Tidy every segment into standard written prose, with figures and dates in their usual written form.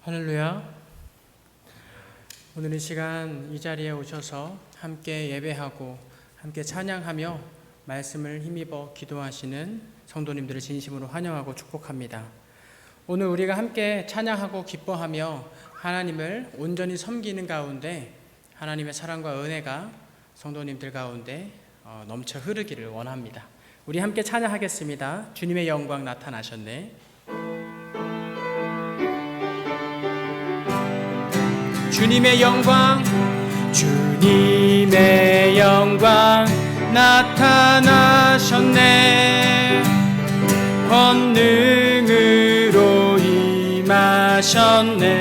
할렐루야. 오늘 이 시간 이 자리에 오셔서 함께 예배하고 함께 찬양하며 말씀을 힘입어 기도하시는 성도님들을 진심으로 환영하고 축복합니다. 오늘 우리가 함께 찬양하고 기뻐하며 하나님을 온전히 섬기는 가운데 하나님의 사랑과 은혜가 성도님들 가운데 넘쳐 흐르기를 원합니다. 우리 함께 찬양하겠습니다. 주님의 영광 나타나셨네. 주님의 영광, 주님의 영광 나타나셨네. 권능으로 임하셨네.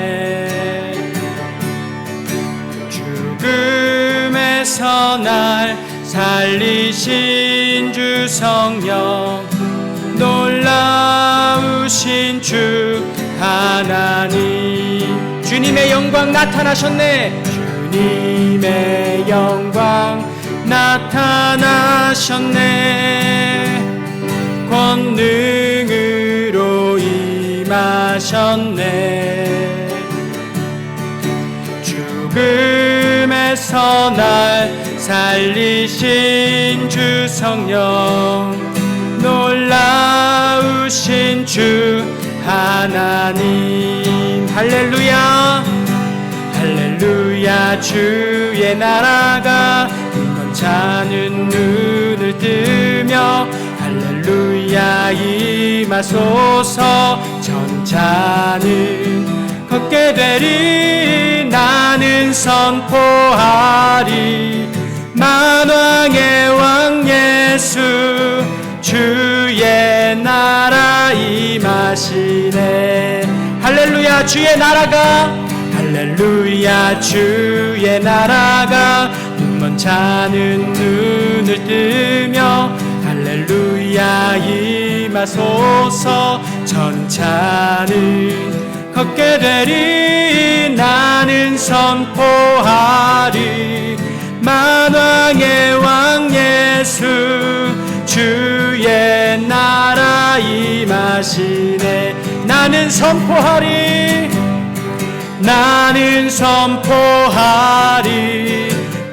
죽음에서 날 살리신 주 성령, 놀라우신 주 하나님. 주님의 영광 나타나셨네. 주님의 영광 나타나셨네. 권능으로 임하셨네. 죽음에서 날 살리신 주 성령, 놀라우신 주 하나님. 할렐루야, 할렐루야. 주의 나라가 눈먼 자는 눈을 뜨며 할렐루야 임하소서. 전자는 걷게 되리. 나는 선포하리. 만왕의 왕 예수, 주의 나라 임하시네. 할렐루야. 주의 나라가, 할렐루야. 주의 나라가 눈먼 자는 눈을 뜨며 할렐루야 임하소서. 전차는 걷게 되리. 나는 선포하리. 만왕의 왕 예수, 주의 나라 임하시네. 나는 선포하리. 나는 선포하리.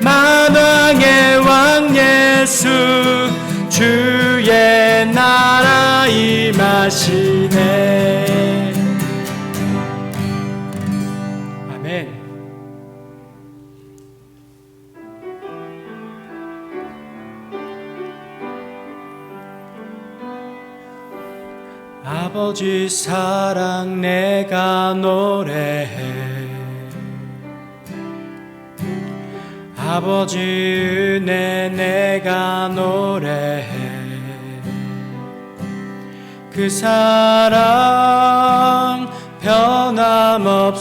만왕의 왕 예수, 주의 나라 임하시네. 아멘. 아버지 사랑 내가 노래해. 아버지 은혜 내가 노래해. 그 사랑 변함없으신,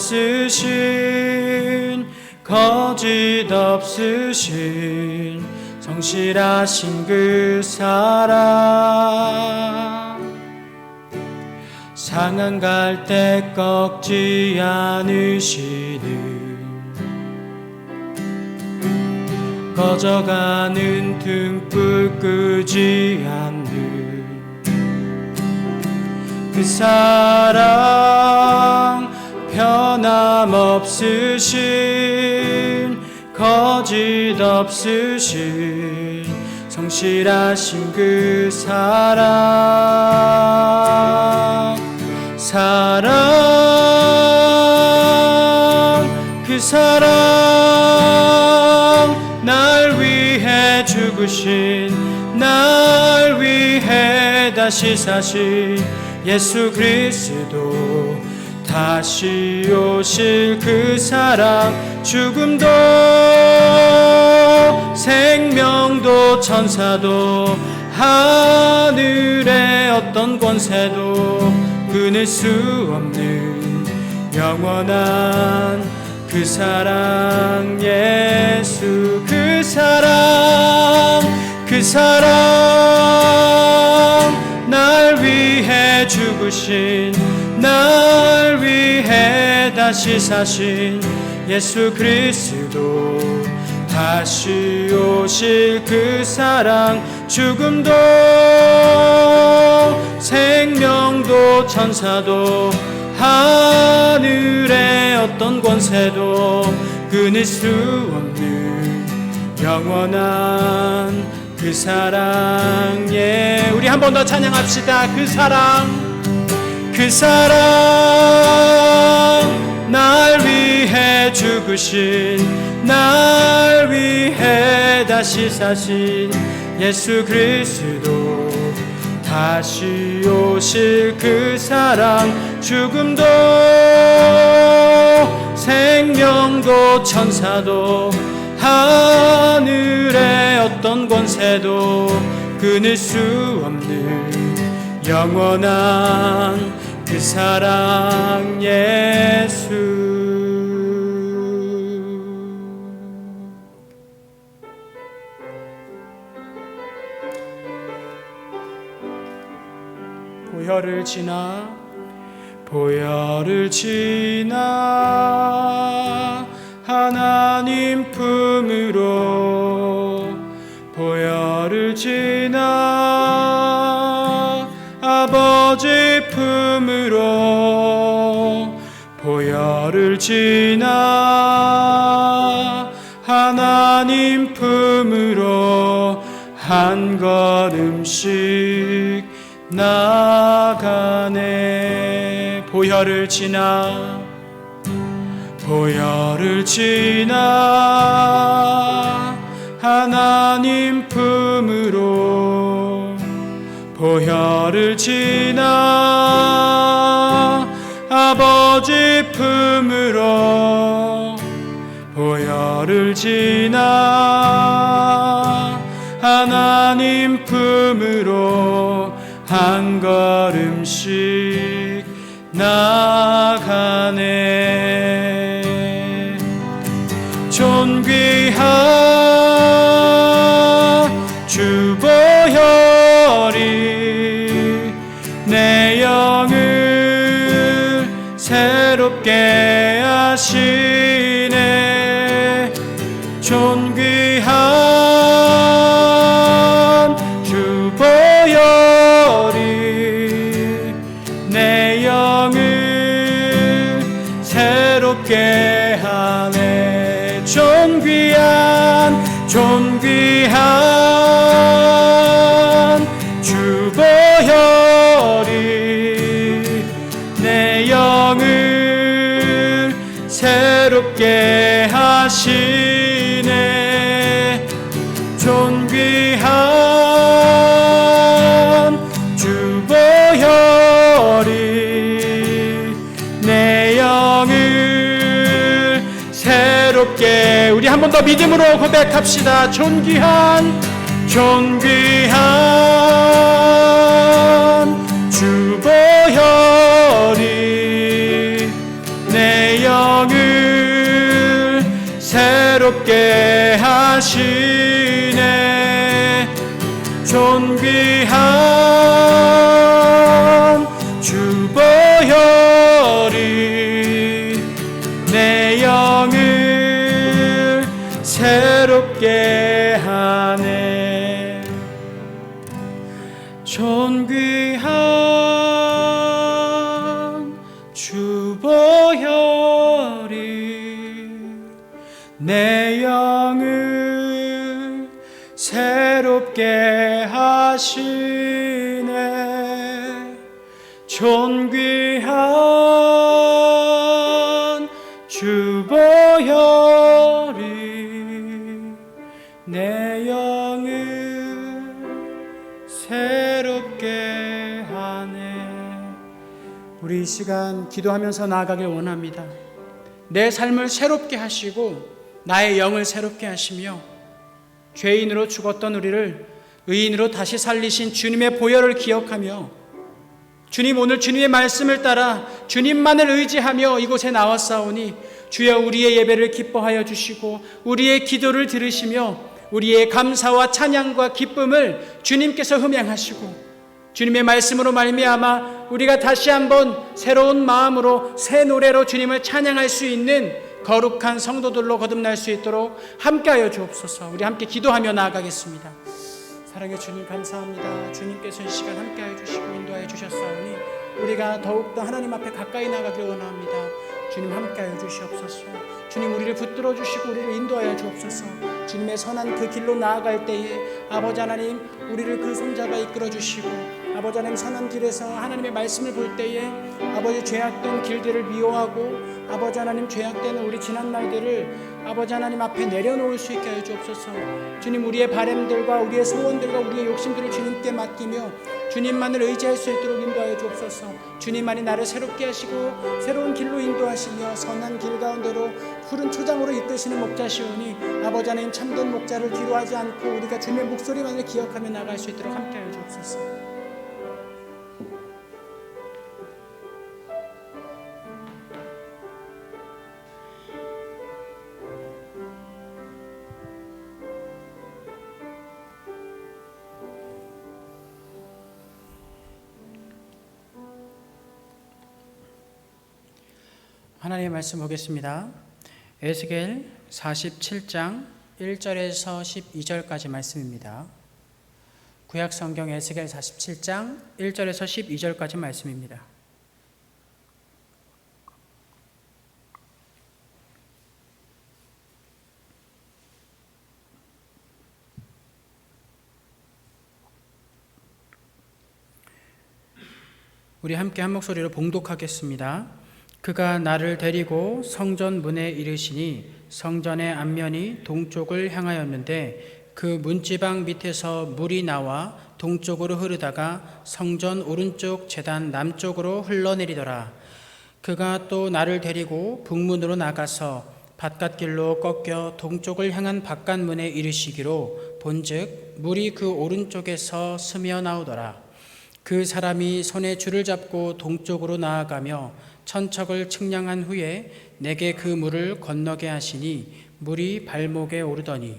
거짓 없으신, 성실하신 그 사랑. 상한 갈 때 꺾지 않으시는, 꺼져가는 등불 끄지 않는 그 사랑 변함없으신, 거짓 없으신, 성실하신 그 사랑. 사랑, 그 사랑, 날 위해 죽으신, 날 위해 다시 사신 예수 그리스도. 다시 오실 그 사랑. 죽음도 생명도 천사도 하늘의 어떤 권세도 끊을 수 없는 영원한 그 사랑. 예수 그 사랑, 그 사랑, 날 위해 죽으신, 날 위해 다시 사신 예수 그리스도. 다시 오실 그 사랑. 죽음도 생명도 천사도 하늘의 어떤 권세도 끊을 수 없는 영원한 그 사랑. 예, 우리 한 번 더 찬양합시다. 그 사랑, 그 사랑, 날 위해 죽으신, 날 위해 다시 사신 예수 그리스도, 다시 오실 그 사랑. 죽음도 생명도 천사도 하늘의 어떤 권세도 끊을 수 없는 영원한 그 사랑. 예수. 보혈을 지나, 보혈을 지나 하나님 품으로, 보혈을 지나 아버지 품으로, 보혈을 지나 하나님 품으로 한 걸음씩 나가네. 보혈을 지나, 보혈을 지나 하나님 품으로, 보혈을 지나 아버지 품으로, 보혈을 지나 하나님 품으로 한 걸음씩 나가네. 존귀한 주 보혈이 내 영을 새롭게 하시네. 존귀한 주 보혈이 내 영을 새롭게 하네. 존귀한, 존귀한 주 보혈이 내 영을 새롭게 하시네. 존귀한 주 보혈이 내 영을 새롭게. 우리 한 번 더 믿음으로 고백합시다. 존귀한, 존귀한 주 보혈이 내 영을 새롭게 하시네. 존귀한 주 보혈이 내 영을 새롭게 하네. 존귀한 주 보혈이 내 영을 새롭게 하시네. 존귀한 주 보혈이 내 영을 새롭게 하네. 우리 이 시간 기도하면서 나아가길 원합니다. 내 삶을 새롭게 하시고 나의 영을 새롭게 하시며 죄인으로 죽었던 우리를 의인으로 다시 살리신 주님의 보혈을 기억하며, 주님, 오늘 주님의 말씀을 따라 주님만을 의지하며 이곳에 나왔사오니 주여 우리의 예배를 기뻐하여 주시고 우리의 기도를 들으시며 우리의 감사와 찬양과 기쁨을 주님께서 흠양하시고 주님의 말씀으로 말미암아 우리가 다시 한번 새로운 마음으로 새 노래로 주님을 찬양할 수 있는 거룩한 성도들로 거듭날 수 있도록 함께하여 주옵소서. 우리 함께 기도하며 나아가겠습니다. 사랑의 주님 감사합니다. 주님께서 이 시간 함께하여 주시고 인도하여 주셨사오니 우리가 더욱더 하나님 앞에 가까이 나가길 원합니다. 주님 함께하여 주시옵소서. 주님 우리를 붙들어 주시고 우리를 인도하여 주옵소서. 주님의 선한 그 길로 나아갈 때에 아버지 하나님 우리를 그 손잡아 이끌어 주시고 아버지 하나님 선한 길에서 하나님의 말씀을 볼 때에 아버지 죄악된 길들을 미워하고 아버지 하나님 죄악된 우리 지난 날들을 아버지 하나님 앞에 내려놓을 수 있게 하여 주옵소서. 주님 우리의 바람들과 우리의 소원들과 우리의 욕심들을 주님께 맡기며 주님만을 의지할 수 있도록 인도하여 주옵소서. 주님만이 나를 새롭게 하시고 새로운 길로 인도하시며 선한 길 가운데로 푸른 초장으로 이끄시는 목자시오니 아버지 하나님 참된 목자를 뒤로 하지 않고 우리가 주님의 목소리만을 기억하며 나갈 수 있도록 함께하여 주옵소서. 하나님의 말씀 보겠습니다. 에스겔 47장 1절에서 12절까지 말씀입니다. 구약 성경 에스겔 47장 1절에서 12절까지 말씀입니다. 우리 함께 한 목소리로 봉독하겠습니다. 그가 나를 데리고 성전 문에 이르시니 성전의 앞면이 동쪽을 향하였는데 그 문지방 밑에서 물이 나와 동쪽으로 흐르다가 성전 오른쪽 제단 남쪽으로 흘러내리더라. 그가 또 나를 데리고 북문으로 나가서 바깥길로 꺾여 동쪽을 향한 바깥문에 이르시기로 본즉 물이 그 오른쪽에서 스며 나오더라. 그 사람이 손에 줄을 잡고 동쪽으로 나아가며 천척을 측량한 후에 내게 그 물을 건너게 하시니 물이 발목에 오르더니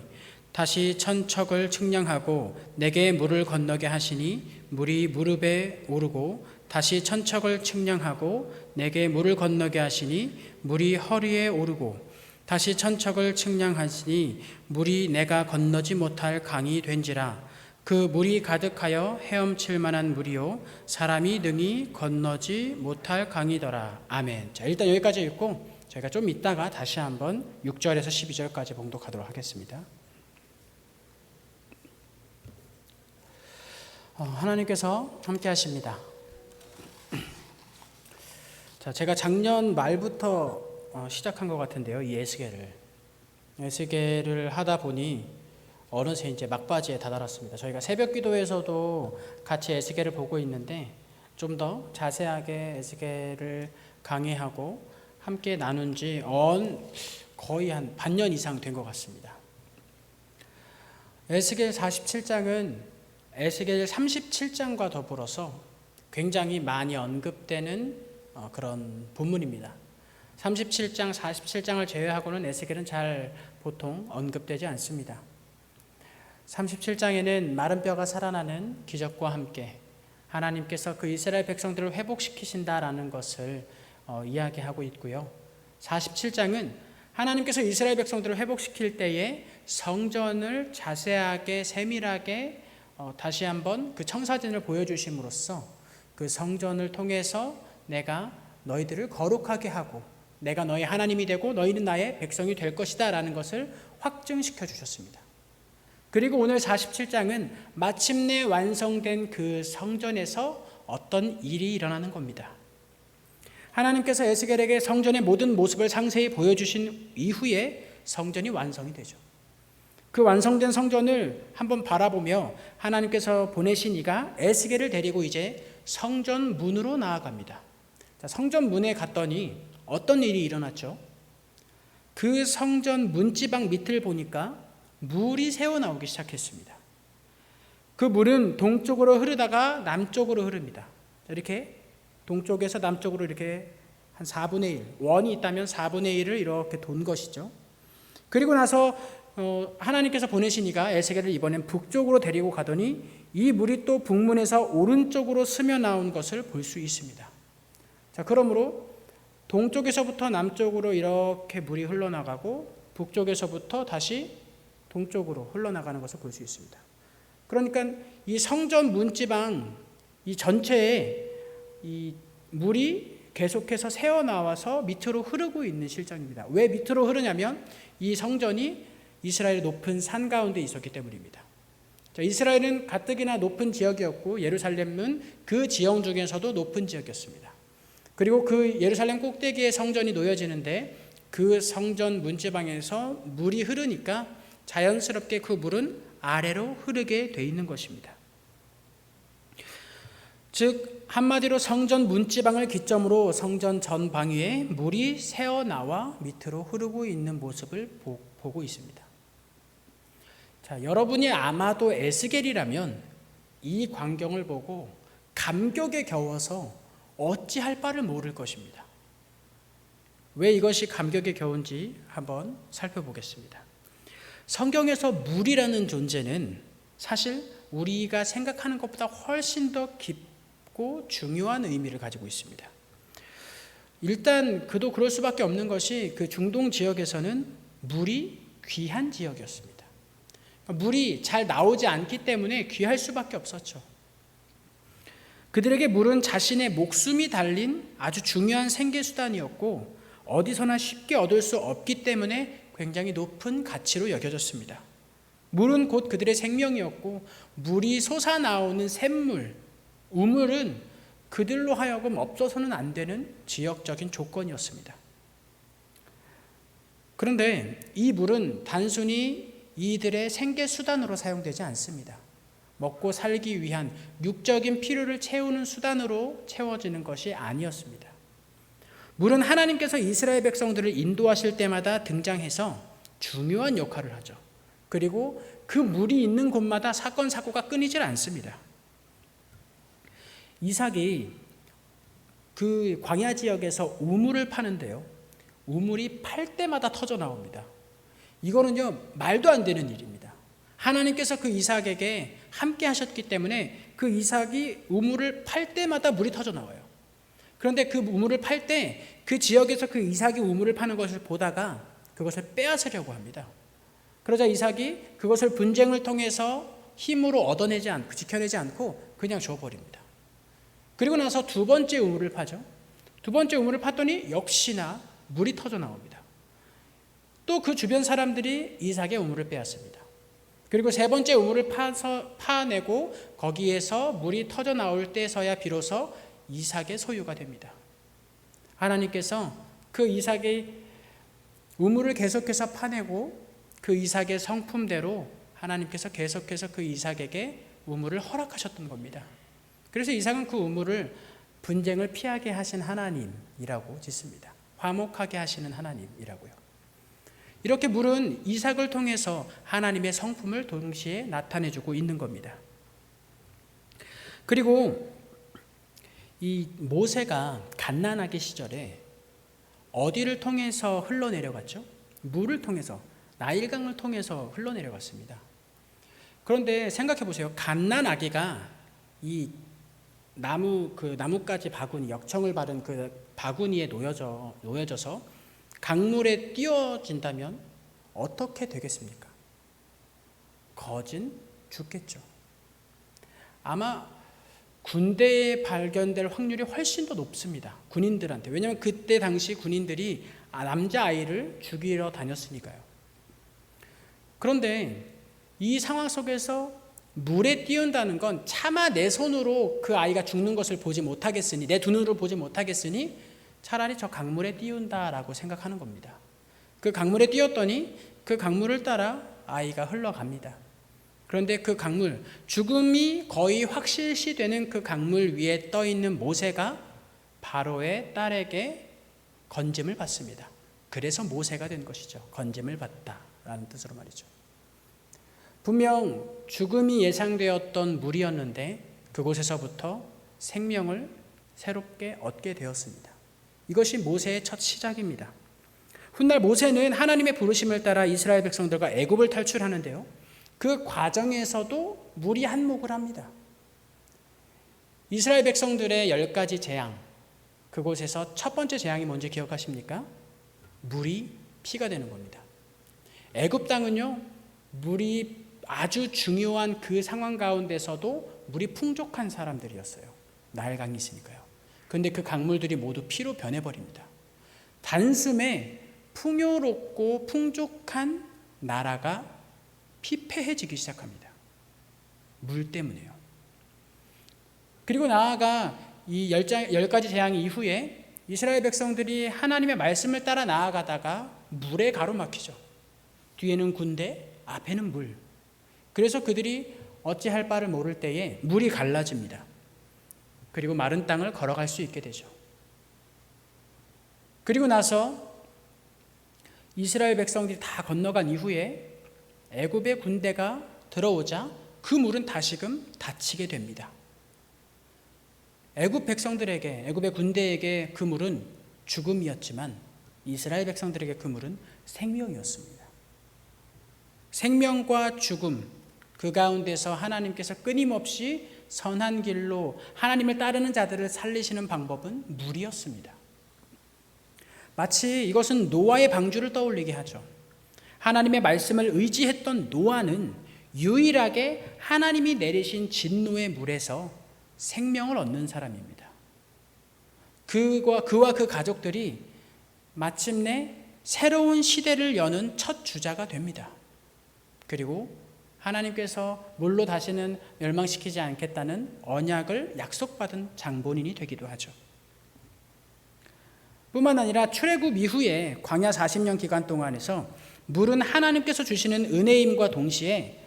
다시 천척을 측량하고 내게 물을 건너게 하시니 물이 무릎에 오르고 다시 천척을 측량하고 내게 물을 건너게 하시니 물이 허리에 오르고 다시 천척을 측량하시니 물이 내가 건너지 못할 강이 된지라. 그 물이 가득하여 헤엄칠 만한 물이요 사람이 능히 건너지 못할 강이더라. 아멘. 자, 일단 여기까지 읽고 저희가 좀 이따가 다시 한번 6절에서 12절까지 봉독하도록 하겠습니다. 하나님께서 함께 하십니다. 자, 제가 작년 말부터 시작한 것 같은데요. 이 에스겔을 하다 보니 어느새 이제 막바지에 다다랐습니다. 저희가 새벽 기도에서도 같이 에스겔을 보고 있는데 좀 더 자세하게 에스겔을 강의하고 함께 나눈 지 거의 한 반년 이상 된 것 같습니다. 에스겔 47장은 에스겔 37장과 더불어서 굉장히 많이 언급되는 그런 본문입니다. 37장, 47장을 제외하고는 에스겔은 잘 보통 언급되지 않습니다. 37장에는 마른 뼈가 살아나는 기적과 함께 하나님께서 그 이스라엘 백성들을 회복시키신다라는 것을 이야기하고 있고요. 47장은 하나님께서 이스라엘 백성들을 회복시킬 때에 성전을 자세하게 세밀하게 다시 한번 그 청사진을 보여주심으로써 그 성전을 통해서 내가 너희들을 거룩하게 하고 내가 너희 하나님이 되고 너희는 나의 백성이 될 것이다 라는 것을 확증시켜 주셨습니다. 그리고 오늘 47장은 마침내 완성된 그 성전에서 어떤 일이 일어나는 겁니다. 하나님께서 에스겔에게 성전의 모든 모습을 상세히 보여주신 이후에 성전이 완성이 되죠. 그 완성된 성전을 한번 바라보며 하나님께서 보내신 이가 에스겔을 데리고 이제 성전 문으로 나아갑니다. 자, 성전 문에 갔더니 어떤 일이 일어났죠? 그 성전 문지방 밑을 보니까 물이 새어나오기 시작했습니다. 그 물은 동쪽으로 흐르다가 남쪽으로 흐릅니다. 이렇게 동쪽에서 남쪽으로 이렇게 한 4분의 1, 원이 있다면 4분의 1을 이렇게 돈 것이죠. 그리고 나서 하나님께서 보내신 이가 에스겔을 이번엔 북쪽으로 데리고 가더니 이 물이 또 북문에서 오른쪽으로 스며 나온 것을 볼 수 있습니다. 자, 그러므로 동쪽에서부터 남쪽으로 이렇게 물이 흘러나가고 북쪽에서부터 다시 동쪽으로 흘러나가는 것을 볼 수 있습니다. 그러니까 이 성전 문지방 이 전체에 이 물이 계속해서 새어나와서 밑으로 흐르고 있는 실정입니다. 왜 밑으로 흐르냐면 이 성전이 이스라엘의 높은 산 가운데 있었기 때문입니다. 이스라엘은 가뜩이나 높은 지역이었고 예루살렘은 그 지형 중에서도 높은 지역이었습니다. 그리고 그 예루살렘 꼭대기에 성전이 놓여지는데 그 성전 문지방에서 물이 흐르니까 자연스럽게 그 물은 아래로 흐르게 돼 있는 것입니다. 즉 한마디로 성전 문지방을 기점으로 성전 전방 위에 물이 새어나와 밑으로 흐르고 있는 모습을 보고 있습니다. 자, 여러분이 아마도 에스겔이라면 이 광경을 보고 감격에 겨워서 어찌할 바를 모를 것입니다. 왜 이것이 감격에 겨운지 한번 살펴보겠습니다. 성경에서 물이라는 존재는 사실 우리가 생각하는 것보다 훨씬 더 깊고 중요한 의미를 가지고 있습니다. 일단 그도 그럴 수밖에 없는 것이 그 중동 지역에서는 물이 귀한 지역이었습니다. 물이 잘 나오지 않기 때문에 귀할 수밖에 없었죠. 그들에게 물은 자신의 목숨이 달린 아주 중요한 생계수단이었고 어디서나 쉽게 얻을 수 없기 때문에 굉장히 높은 가치로 여겨졌습니다. 물은 곧 그들의 생명이었고 물이 솟아나오는 샘물, 우물은 그들로 하여금 없어서는 안 되는 지역적인 조건이었습니다. 그런데 이 물은 단순히 이들의 생계수단으로 사용되지 않습니다. 먹고 살기 위한 육적인 필요를 채우는 수단으로 채워지는 것이 아니었습니다. 물은 하나님께서 이스라엘 백성들을 인도하실 때마다 등장해서 중요한 역할을 하죠. 그리고 그 물이 있는 곳마다 사건 사고가 끊이질 않습니다. 이삭이 그 광야 지역에서 우물을 파는데요. 우물이 팔 때마다 터져 나옵니다. 이거는요 말도 안 되는 일입니다. 하나님께서 그 이삭에게 함께 하셨기 때문에 그 이삭이 우물을 팔 때마다 물이 터져 나와요. 그런데 그 우물을 팔 때 그 지역에서 그 이삭이 우물을 파는 것을 보다가 그것을 빼앗으려고 합니다. 그러자 이삭이 그것을 분쟁을 통해서 힘으로 얻어내지 않고 지켜내지 않고 그냥 줘버립니다. 그리고 나서 두 번째 우물을 파죠. 두 번째 우물을 팠더니 역시나 물이 터져 나옵니다. 또 그 주변 사람들이 이삭의 우물을 빼앗습니다. 그리고 세 번째 우물을 파내고 거기에서 물이 터져 나올 때서야 비로소 이삭의 소유가 됩니다. 하나님께서 그 이삭의 우물을 계속해서 파내고 그 이삭의 성품대로 하나님께서 계속해서 그 이삭에게 우물을 허락하셨던 겁니다. 그래서 이삭은 그 우물을 분쟁을 피하게 하신 하나님이라고 짓습니다. 화목하게 하시는 하나님이라고요. 이렇게 물은 이삭을 통해서 하나님의 성품을 동시에 나타내주고 있는 겁니다. 그리고 이 모세가 갓난아기 시절에 어디를 통해서 흘러내려갔죠? 물을 통해서, 나일강을 통해서 흘러내려갔습니다. 그런데 생각해 보세요. 갓난아기가 이 나뭇가지 바구니, 역청을 바른 그 바구니에 놓여져서 강물에 띄어진다면 어떻게 되겠습니까? 거진 죽겠죠. 아마 군대에 발견될 확률이 훨씬 더 높습니다. 군인들한테. 왜냐하면 그때 당시 군인들이 남자아이를 죽이러 다녔으니까요. 그런데 이 상황 속에서 물에 띄운다는 건 차마 내 손으로 그 아이가 죽는 것을 보지 못하겠으니, 내 두 눈으로 보지 못하겠으니 차라리 저 강물에 띄운다라고 생각하는 겁니다. 그 강물에 띄웠더니 그 강물을 따라 아이가 흘러갑니다. 그런데 그 강물, 죽음이 거의 확실시 되는 그 강물 위에 떠 있는 모세가 바로의 딸에게 건짐을 받습니다. 그래서 모세가 된 것이죠. 건짐을 받다라는 뜻으로 말이죠. 분명 죽음이 예상되었던 물이었는데 그곳에서부터 생명을 새롭게 얻게 되었습니다. 이것이 모세의 첫 시작입니다. 훗날 모세는 하나님의 부르심을 따라 이스라엘 백성들과 애굽을 탈출하는데요. 그 과정에서도 물이 한몫을 합니다. 이스라엘 백성들의 10가지 재앙, 그곳에서 첫 번째 재앙이 뭔지 기억하십니까? 물이 피가 되는 겁니다. 애굽 땅은요, 물이 아주 중요한 그 상황 가운데서도 물이 풍족한 사람들이었어요. 나일강이 있으니까요. 그런데 그 강물들이 모두 피로 변해버립니다. 단숨에 풍요롭고 풍족한 나라가 피폐해지기 시작합니다. 물 때문에요. 그리고 나아가 이 10가지 재앙 이후에 이스라엘 백성들이 하나님의 말씀을 따라 나아가다가 물에 가로막히죠. 뒤에는 군대, 앞에는 물. 그래서 그들이 어찌할 바를 모를 때에 물이 갈라집니다. 그리고 마른 땅을 걸어갈 수 있게 되죠. 그리고 나서 이스라엘 백성들이 다 건너간 이후에 애굽의 군대가 들어오자 그 물은 다시금 닫히게 됩니다. 애굽 백성들에게, 애굽의 군대에게 그 물은 죽음이었지만 이스라엘 백성들에게 그 물은 생명이었습니다. 생명과 죽음, 그 가운데서 하나님께서 끊임없이 선한 길로 하나님을 따르는 자들을 살리시는 방법은 물이었습니다. 마치 이것은 노아의 방주를 떠올리게 하죠. 하나님의 말씀을 의지했던 노아는 유일하게 하나님이 내리신 진노의 물에서 생명을 얻는 사람입니다. 그와 그 가족들이 마침내 새로운 시대를 여는 첫 주자가 됩니다. 그리고 하나님께서 물로 다시는 멸망시키지 않겠다는 언약을 약속받은 장본인이 되기도 하죠. 뿐만 아니라 출애굽 이후에 광야 40년 기간 동안에서 물은 하나님께서 주시는 은혜임과 동시에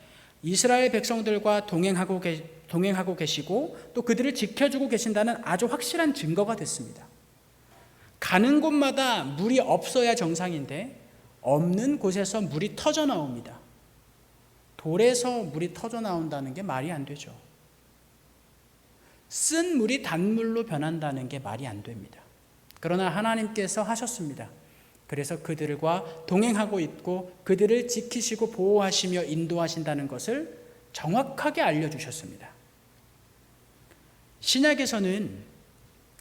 이스라엘 백성들과 동행하고 계시고 또 그들을 지켜주고 계신다는 아주 확실한 증거가 됐습니다. 가는 곳마다 물이 없어야 정상인데 없는 곳에서 물이 터져 나옵니다. 돌에서 물이 터져 나온다는 게 말이 안 되죠. 쓴 물이 단물로 변한다는 게 말이 안 됩니다. 그러나 하나님께서 하셨습니다. 그래서 그들과 동행하고 있고 그들을 지키시고 보호하시며 인도하신다는 것을 정확하게 알려주셨습니다. 신약에서는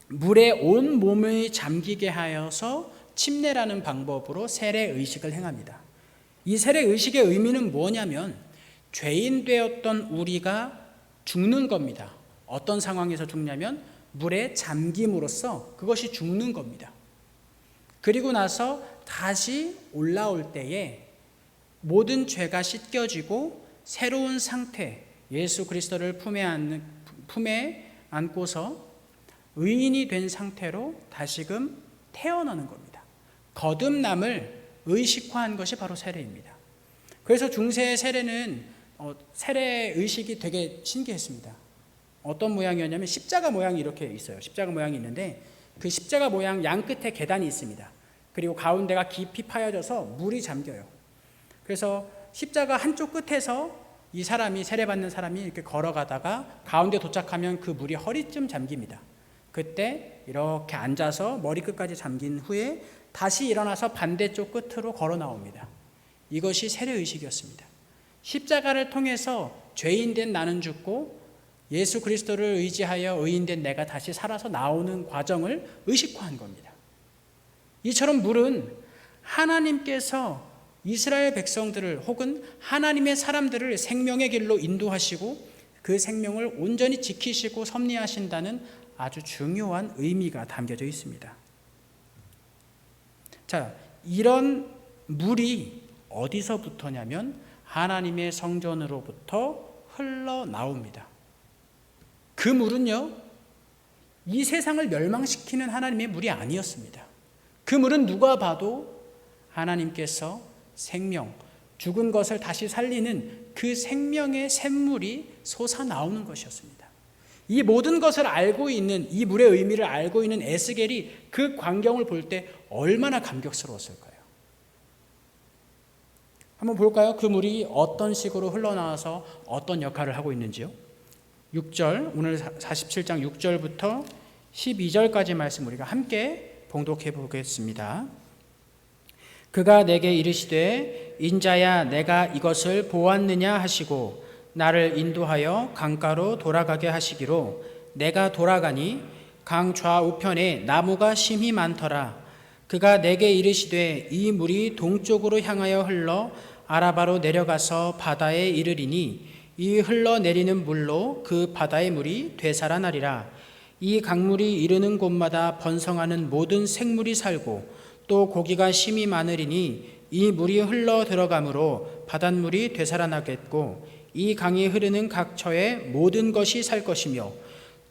물에 온 몸을 잠기게 하여서 침례라는 방법으로 세례의식을 행합니다. 이 세례의식의 의미는 뭐냐면 죄인 되었던 우리가 죽는 겁니다. 어떤 상황에서 죽냐면 물에 잠김으로써 그것이 죽는 겁니다. 그리고 나서 다시 올라올 때에 모든 죄가 씻겨지고 새로운 상태, 예수 그리스도를 품에 안고서 의인이 된 상태로 다시금 태어나는 겁니다. 거듭남을 의식화한 것이 바로 세례입니다. 그래서 중세의 세례는 세례 의식이 되게 신기했습니다. 어떤 모양이었냐면 십자가 모양이 이렇게 있어요. 십자가 모양이 있는데 그 십자가 모양 양 끝에 계단이 있습니다. 그리고 가운데가 깊이 파여져서 물이 잠겨요. 그래서 십자가 한쪽 끝에서 이 사람이 세례받는 사람이 이렇게 걸어가다가 가운데 도착하면 그 물이 허리쯤 잠깁니다. 그때 이렇게 앉아서 머리끝까지 잠긴 후에 다시 일어나서 반대쪽 끝으로 걸어 나옵니다. 이것이 세례의식이었습니다. 십자가를 통해서 죄인된 나는 죽고 예수 그리스도를 의지하여 의인된 내가 다시 살아서 나오는 과정을 의식화한 겁니다. 이처럼 물은 하나님께서 이스라엘 백성들을 혹은 하나님의 사람들을 생명의 길로 인도하시고 그 생명을 온전히 지키시고 섭리하신다는 아주 중요한 의미가 담겨져 있습니다. 자, 이런 물이 어디서부터냐면 하나님의 성전으로부터 흘러나옵니다. 그 물은요, 이 세상을 멸망시키는 하나님의 물이 아니었습니다. 그 물은 누가 봐도 하나님께서 생명, 죽은 것을 다시 살리는 그 생명의 샘물이 솟아나오는 것이었습니다. 이 모든 것을 알고 있는, 이 물의 의미를 알고 있는 에스겔이 그 광경을 볼 때 얼마나 감격스러웠을까요? 한번 볼까요? 그 물이 어떤 식으로 흘러나와서 어떤 역할을 하고 있는지요. 6절, 오늘 47장 6절부터 12절까지 말씀 우리가 함께 봉독해 보겠습니다. 그가 내게 이르시되 인자야 내가 이것을 보았느냐 하시고 나를 인도하여 강가로 돌아가게 하시기로 내가 돌아가니 강 좌우편에 나무가 심히 많더라. 그가 내게 이르시되 이 물이 동쪽으로 향하여 흘러 아라바로 내려가서 바다에 이르리니 이 흘러내리는 물로 그 바다의 물이 되살아나리라. 이 강물이 이르는 곳마다 번성하는 모든 생물이 살고 또 고기가 심히 많으리니 이 물이 흘러 들어가므로 바닷물이 되살아나겠고 이 강이 흐르는 각 처에 모든 것이 살 것이며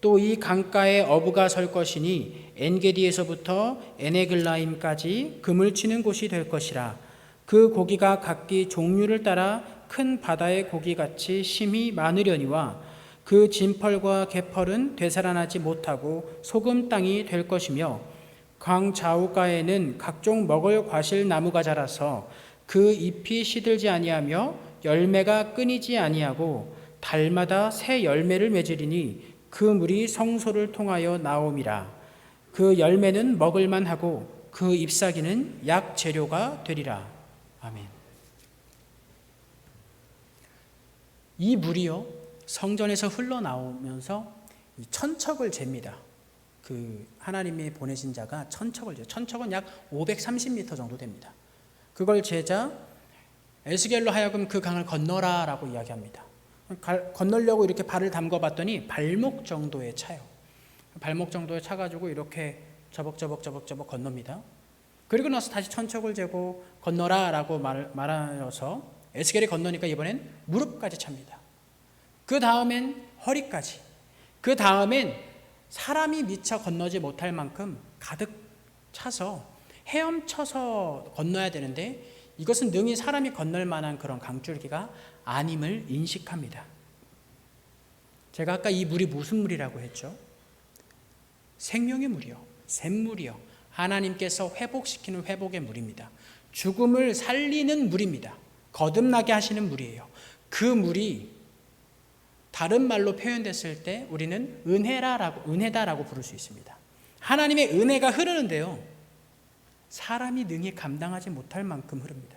또 이 강가에 어부가 설 것이니 엔게디에서부터 에네글라임까지 금을 치는 곳이 될 것이라. 그 고기가 각기 종류를 따라 큰 바다의 고기같이 심히 많으려니와 그 진펄과 개펄은 되살아나지 못하고 소금 땅이 될 것이며 강 좌우가에는 각종 먹을 과실 나무가 자라서 그 잎이 시들지 아니하며 열매가 끊이지 아니하고 달마다 새 열매를 맺으리니 그 물이 성소를 통하여 나옴이라. 그 열매는 먹을만 하고 그 잎사귀는 약 재료가 되리라. 아멘. 이 물이요 성전에서 흘러나오면서 천척을 잽니다. 그 하나님이 보내신 자가 천척을 재요. 천척은 약 530m 정도 됩니다. 그걸 재자 에스겔로 하여금 그 강을 건너라 라고 이야기합니다. 건너려고 이렇게 발을 담궈 봤더니 발목 정도에 차요. 발목 정도에 차가지고 이렇게 저벅저벅 건넙니다. 그리고 나서 다시 천척을 재고 건너라 라고 말하여서 에스겔이 건너니까 이번엔 무릎까지 찹니다. 그 다음엔 허리까지, 그 다음엔 사람이 미처 건너지 못할 만큼 가득 차서 헤엄쳐서 건너야 되는데 이것은 능히 사람이 건널 만한 그런 강줄기가 아님을 인식합니다. 제가 아까 이 물이 무슨 물이라고 했죠? 생명의 물이요, 샘물이요, 하나님께서 회복시키는 회복의 물입니다. 죽음을 살리는 물입니다. 거듭나게 하시는 물이에요. 그 물이 다른 말로 표현됐을 때 우리는 은혜다라고 부를 수 있습니다. 하나님의 은혜가 흐르는데요, 사람이 능히 감당하지 못할 만큼 흐릅니다.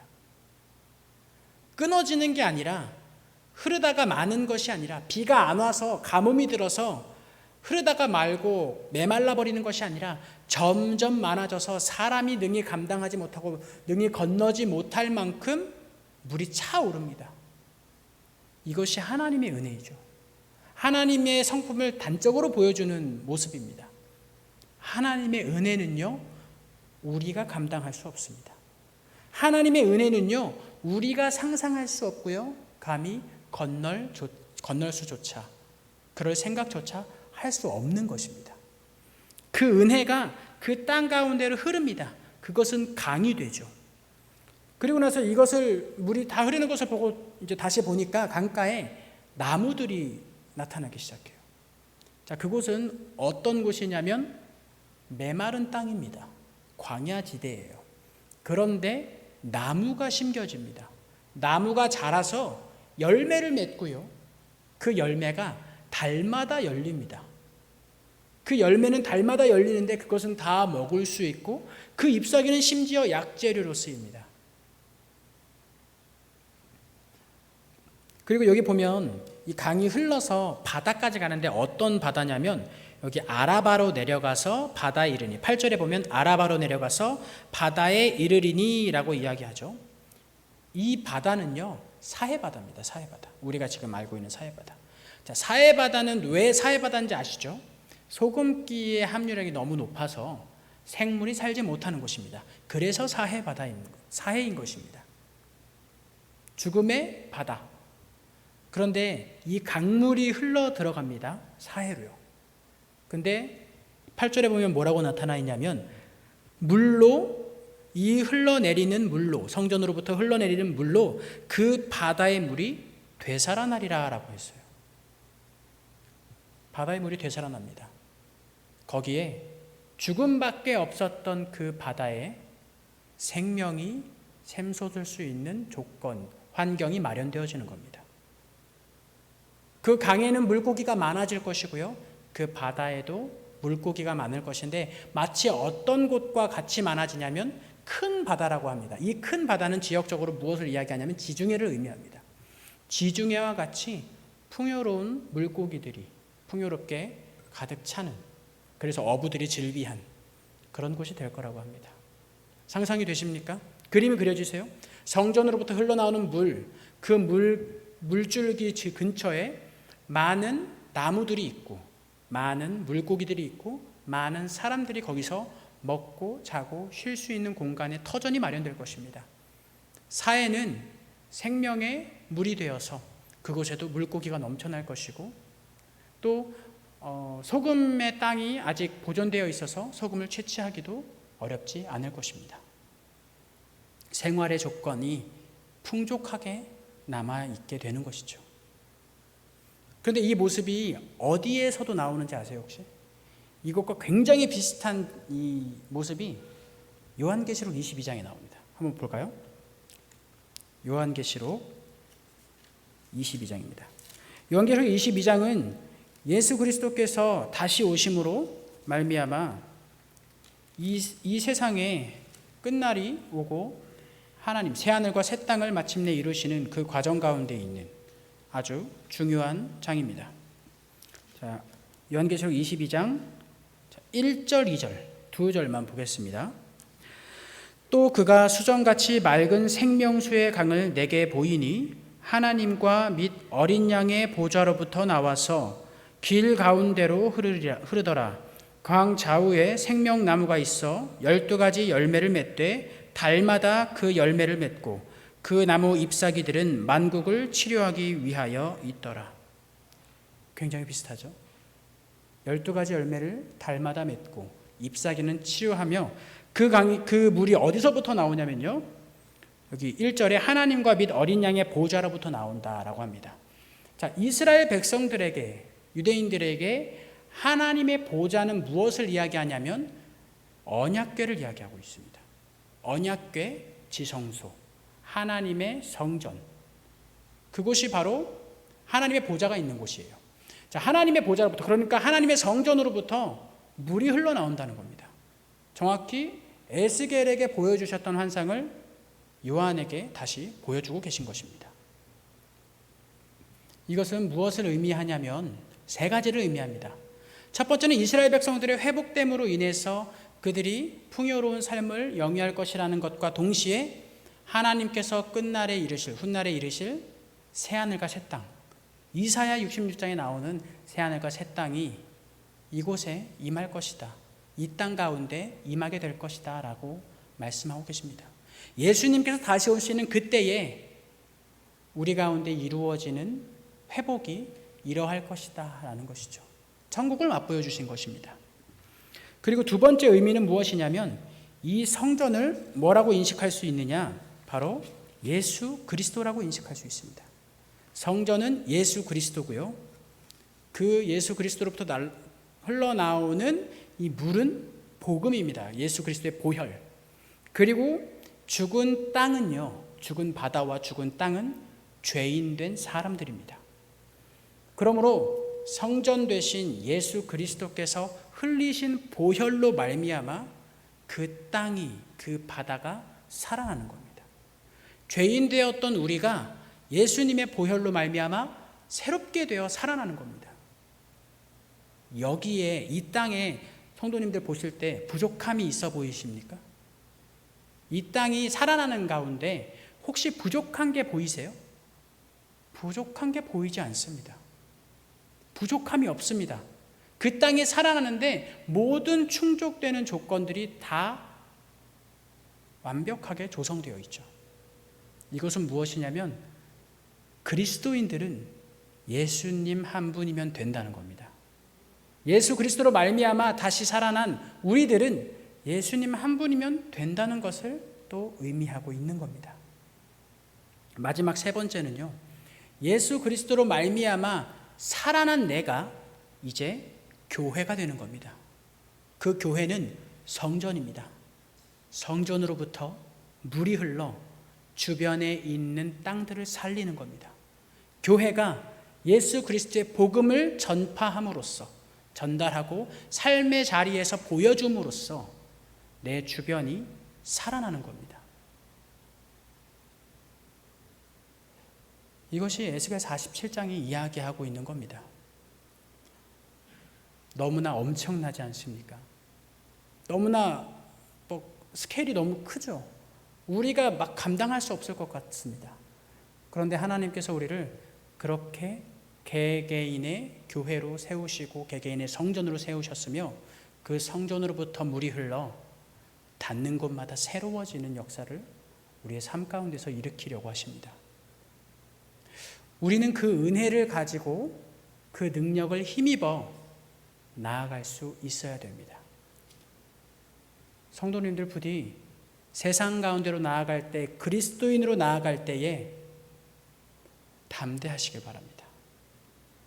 끊어지는 게 아니라, 흐르다가 마는 것이 아니라, 비가 안 와서 가뭄이 들어서 흐르다가 말고 메말라 버리는 것이 아니라 점점 많아져서 사람이 능히 감당하지 못하고 능히 건너지 못할 만큼 물이 차오릅니다. 이것이 하나님의 은혜이죠. 하나님의 성품을 단적으로 보여주는 모습입니다. 하나님의 은혜는요, 우리가 감당할 수 없습니다. 하나님의 은혜는요, 우리가 상상할 수 없고요, 감히 건널 수조차, 그럴 생각조차 할 수 없는 것입니다. 그 은혜가 그 땅 가운데로 흐릅니다. 그것은 강이 되죠. 그리고 나서 이것을 물이 다 흐르는 것을 보고 이제 다시 보니까 강가에 나무들이 나타나기 시작해요. 자, 그곳은 어떤 곳이냐면 메마른 땅입니다. 광야지대예요. 그런데 나무가 심겨집니다. 나무가 자라서 열매를 맺고요, 그 열매가 달마다 열립니다. 그 열매는 달마다 열리는데 그것은 다 먹을 수 있고 그 잎사귀는 심지어 약재료로 쓰입니다. 그리고 여기 보면 이 강이 흘러서 바다까지 가는데 어떤 바다냐면 여기 아라바로 내려가서 바다에 이르니, 8절에 보면 아라바로 내려가서 바다에 이르리니 라고 이야기하죠. 이 바다는요, 사해바다입니다. 사해바다. 우리가 지금 알고 있는 사해바다. 자, 사해바다는 왜 사해바다인지 아시죠? 소금기의 함유량이 너무 높아서 생물이 살지 못하는 곳입니다. 그래서 사해인 것입니다. 죽음의 바다. 그런데 이 강물이 흘러 들어갑니다. 사해로요. 근데 8절에 보면 뭐라고 나타나 있냐면, 물로, 이 흘러내리는 물로, 성전으로부터 흘러내리는 물로 그 바다의 물이 되살아나리라 라고 했어요. 바다의 물이 되살아납니다. 거기에 죽음밖에 없었던 그 바다에 생명이 샘솟을 수 있는 조건, 환경이 마련되어지는 겁니다. 그 강에는 물고기가 많아질 것이고요, 그 바다에도 물고기가 많을 것인데 마치 어떤 곳과 같이 많아지냐면 큰 바다라고 합니다. 이 큰 바다는 지역적으로 무엇을 이야기하냐면 지중해를 의미합니다. 지중해와 같이 풍요로운 물고기들이 풍요롭게 가득 차는, 그래서 어부들이 즐비한 그런 곳이 될 거라고 합니다. 상상이 되십니까? 그림이 그려지세요? 성전으로부터 흘러나오는 그 물줄기 근처에 많은 나무들이 있고 많은 물고기들이 있고 많은 사람들이 거기서 먹고 자고 쉴 수 있는 공간에 터전이 마련될 것입니다. 사해는 생명의 물이 되어서 그곳에도 물고기가 넘쳐날 것이고, 또 소금의 땅이 아직 보존되어 있어서 소금을 채취하기도 어렵지 않을 것입니다. 생활의 조건이 풍족하게 남아있게 되는 것이죠. 그런데 이 모습이 어디에서도 나오는지 아세요 혹시? 이것과 굉장히 비슷한 이 모습이 요한계시록 22장에 나옵니다. 한번 볼까요? 요한계시록 22장입니다. 요한계시록 22장은 예수 그리스도께서 다시 오심으로 말미암아 이 세상에 끝날이 오고 하나님 새하늘과 새 땅을 마침내 이루시는 그 과정 가운데 있는 아주 중요한 장입니다. 자, 요한계시록 22장 1절 2절 두 절만 보겠습니다. 또 그가 수정같이 맑은 생명수의 강을 내게 보이니 하나님과 및 어린 양의 보좌로부터 나와서 길 가운데로 흐르더라. 강 좌우에 생명나무가 있어 12가지 열매를 맺되 달마다 그 열매를 맺고 그 나무 잎사귀들은 만국을 치료하기 위하여 있더라. 굉장히 비슷하죠? 12가지 열매를 달마다 맺고 잎사귀는 치료하며 그 물이 어디서부터 나오냐면요, 여기 1절에 하나님과 및 어린 양의 보좌로부터 나온다라고 합니다. 자, 이스라엘 백성들에게, 유대인들에게 하나님의 보좌는 무엇을 이야기하냐면 언약궤를 이야기하고 있습니다. 언약궤 지성소, 하나님의 성전, 그곳이 바로 하나님의 보좌가 있는 곳이에요. 자, 하나님의 보좌로부터, 그러니까 하나님의 성전으로부터 물이 흘러나온다는 겁니다. 정확히 에스겔에게 보여주셨던 환상을 요한에게 다시 보여주고 계신 것입니다. 이것은 무엇을 의미하냐면 세 가지를 의미합니다. 첫 번째는 이스라엘 백성들의 회복됨으로 인해서 그들이 풍요로운 삶을 영위할 것이라는 것과 동시에 하나님께서 끝날에 이르실, 훗날에 이르실 새하늘과 새 땅, 이사야 66장에 나오는 새하늘과 새 땅이 이곳에 임할 것이다, 이 땅 가운데 임하게 될 것이다 라고 말씀하고 계십니다. 예수님께서 다시 오시는 그때에 우리 가운데 이루어지는 회복이 이러할 것이다 라는 것이죠. 천국을 맛보여 주신 것입니다. 그리고 두 번째 의미는 무엇이냐면 이 성전을 뭐라고 인식할 수 있느냐, 바로 예수 그리스도라고 인식할 수 있습니다. 성전은 예수 그리스도고요, 그 예수 그리스도로부터 흘러나오는 이 물은 복음입니다. 예수 그리스도의 보혈. 그리고 죽은 땅은요, 죽은 바다와 죽은 땅은 죄인된 사람들입니다. 그러므로 성전 되신 예수 그리스도께서 흘리신 보혈로 말미암아 그 땅이, 그 바다가 살아나는 겁니다. 죄인 되었던 우리가 예수님의 보혈로 말미암아 새롭게 되어 살아나는 겁니다. 여기에, 이 땅에 성도님들 보실 때 부족함이 있어 보이십니까? 이 땅이 살아나는 가운데 혹시 부족한 게 보이세요? 부족한 게 보이지 않습니다. 부족함이 없습니다. 그 땅이 살아나는데 모든 충족되는 조건들이 다 완벽하게 조성되어 있죠. 이것은 무엇이냐면 그리스도인들은 예수님 한 분이면 된다는 겁니다. 예수 그리스도로 말미암아 다시 살아난 우리들은 예수님 한 분이면 된다는 것을 또 의미하고 있는 겁니다. 마지막 세 번째는요, 예수 그리스도로 말미암아 살아난 내가 이제 교회가 되는 겁니다. 그 교회는 성전입니다. 성전으로부터 물이 흘러 주변에 있는 땅들을 살리는 겁니다. 교회가 예수 그리스도의 복음을 전파함으로써, 전달하고 삶의 자리에서 보여줌으로써 내 주변이 살아나는 겁니다. 이것이 에스겔 47장이 이야기하고 있는 겁니다. 너무나 엄청나지 않습니까? 너무나 스케일이 너무 크죠. 우리가 막 감당할 수 없을 것 같습니다. 그런데 하나님께서 우리를 그렇게 개개인의 교회로 세우시고 개개인의 성전으로 세우셨으며 그 성전으로부터 물이 흘러 닿는 곳마다 새로워지는 역사를 우리의 삶 가운데서 일으키려고 하십니다. 우리는 그 은혜를 가지고 그 능력을 힘입어 나아갈 수 있어야 됩니다. 성도님들 부디 세상 가운데로 나아갈 때, 그리스도인으로 나아갈 때에 담대하시길 바랍니다.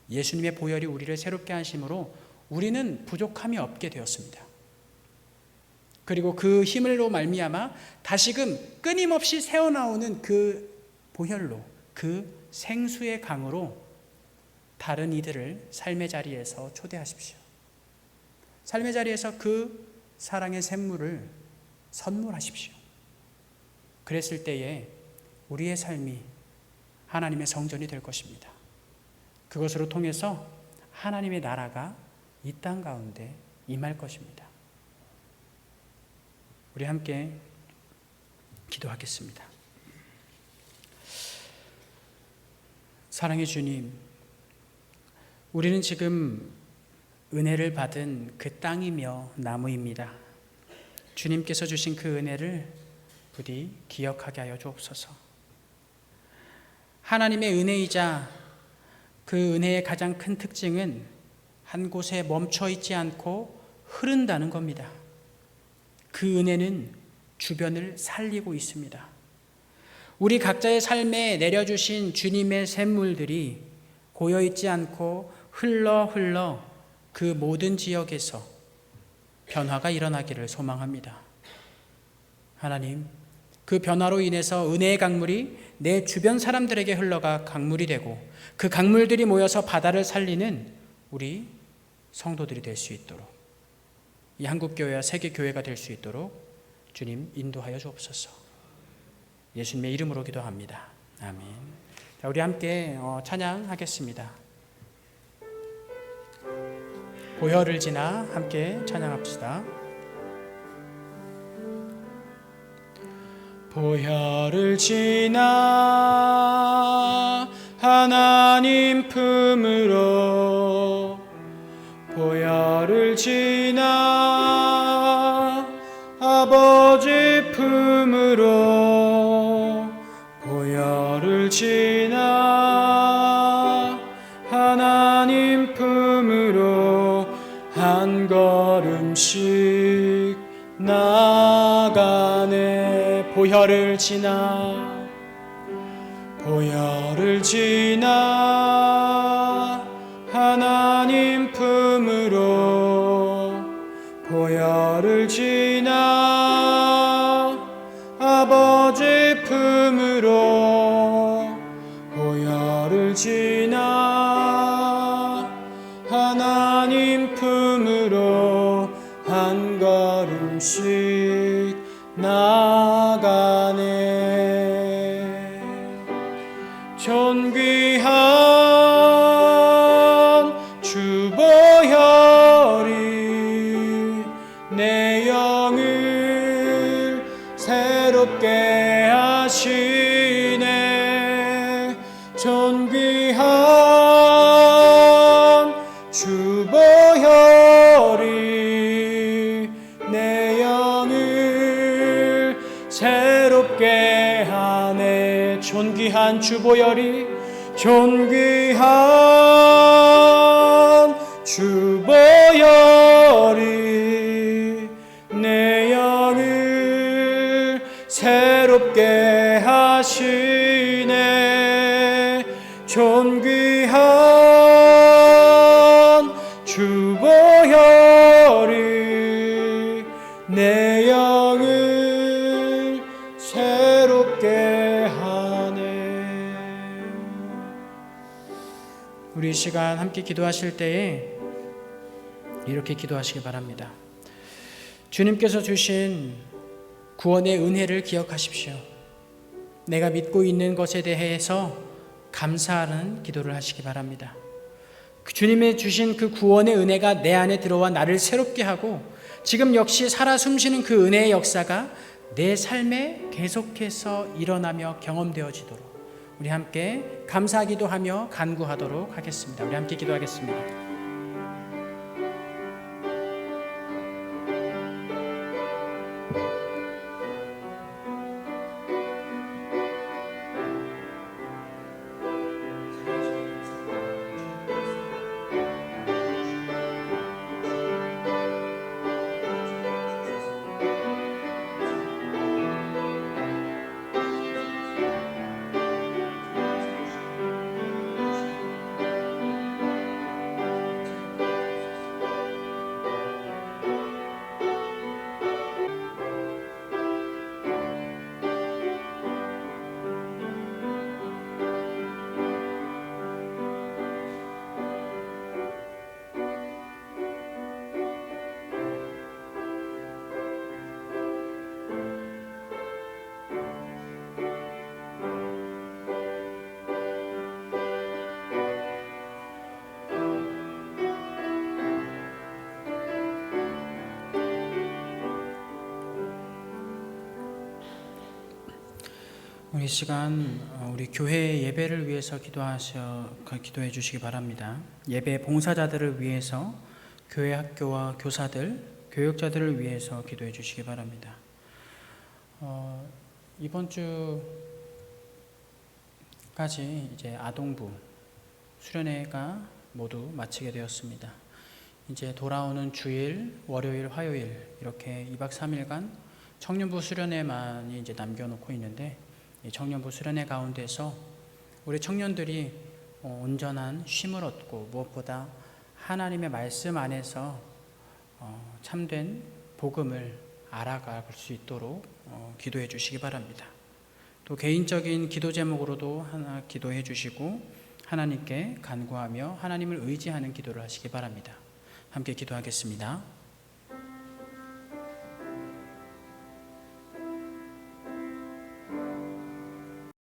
예수님의 보혈이 우리를 새롭게 하심으로 우리는 부족함이 없게 되었습니다. 그리고 그 힘으로 말미암아 다시금 끊임없이 새어나오는 그 보혈로, 그 생수의 강으로 다른 이들을 삶의 자리에서 초대하십시오. 삶의 자리에서 그 사랑의 샘물을 선물하십시오. 그랬을 때에 우리의 삶이 하나님의 성전이 될 것입니다. 그것으로 통해서 하나님의 나라가 이 땅 가운데 임할 것입니다. 우리 함께 기도하겠습니다. 사랑의 주님, 우리는 지금 은혜를 받은 그 땅이며 나무입니다. 주님께서 주신 그 은혜를 부디 기억하게 하여 주옵소서. 하나님의 은혜이자 그 은혜의 가장 큰 특징은 한 곳에 멈춰 있지 않고 흐른다는 겁니다. 그 은혜는 주변을 살리고 있습니다. 우리 각자의 삶에 내려주신 주님의 샘물들이 고여있지 않고 흘러 그 모든 지역에서 변화가 일어나기를 소망합니다. 하나님, 그 변화로 인해서 은혜의 강물이 내 주변 사람들에게 흘러가 강물이 되고 그 강물들이 모여서 바다를 살리는 우리 성도들이 될 수 있도록, 이 한국교회와 세계교회가 될 수 있도록 주님 인도하여 주옵소서. 예수님의 이름으로 기도합니다. 아멘. 자, 우리 함께 찬양하겠습니다. 보혈을 지나 함께 찬양합시다. 보혈을 지나 하나님 품으로, 보혈을 지나 아버지 품으로, 보혈을 지나 하나님 품으로 한 걸음씩 나가네. 보혈을 지나, 보혈을 지나 하나님 품으로, 보혈을 지나 아버지 품으로, 보혈을 지나 하나님 품으로 한 걸음씩 나가네. 존귀한 주보혈이 내 영을 새롭게 하시네. 존귀한 주보혈이 내 영을 새롭게 하네. 존귀한 주보혈이, 존귀한 주보혈이 내 영을 새롭게 하시네. 존귀한 주보혈이 내 영을 새롭게 하네. 우리 이 시간 함께 기도하실 때에 이렇게 기도하시기 바랍니다. 주님께서 주신 구원의 은혜를 기억하십시오. 내가 믿고 있는 것에 대해서 감사하는 기도를 하시기 바랍니다. 주님의 주신 그 구원의 은혜가 내 안에 들어와 나를 새롭게 하고 지금 역시 살아 숨쉬는 그 은혜의 역사가 내 삶에 계속해서 일어나며 경험되어지도록 우리 함께 감사하기도 하며 간구하도록 하겠습니다. 우리 함께 기도하겠습니다. 우리 시간 우리 교회 예배를 위해서 기도해 주시기 바랍니다. 예배 봉사자들을 위해서 교회 학교와 교사들, 교육자들을 위해서 기도해 주시기 바랍니다. 이번 주까지 이제 아동부 수련회가 모두 마치게 되었습니다. 이제 돌아오는 주일, 월요일, 화요일 이렇게 2박 3일간 청년부 수련회만이 이제 남겨놓고 있는데 이 청년부 수련회 가운데서 우리 청년들이 온전한 쉼을 얻고 무엇보다 하나님의 말씀 안에서 참된 복음을 알아갈 수 있도록 기도해 주시기 바랍니다. 또 개인적인 기도 제목으로도 하나 기도해 주시고 하나님께 간구하며 하나님을 의지하는 기도를 하시기 바랍니다. 함께 기도하겠습니다.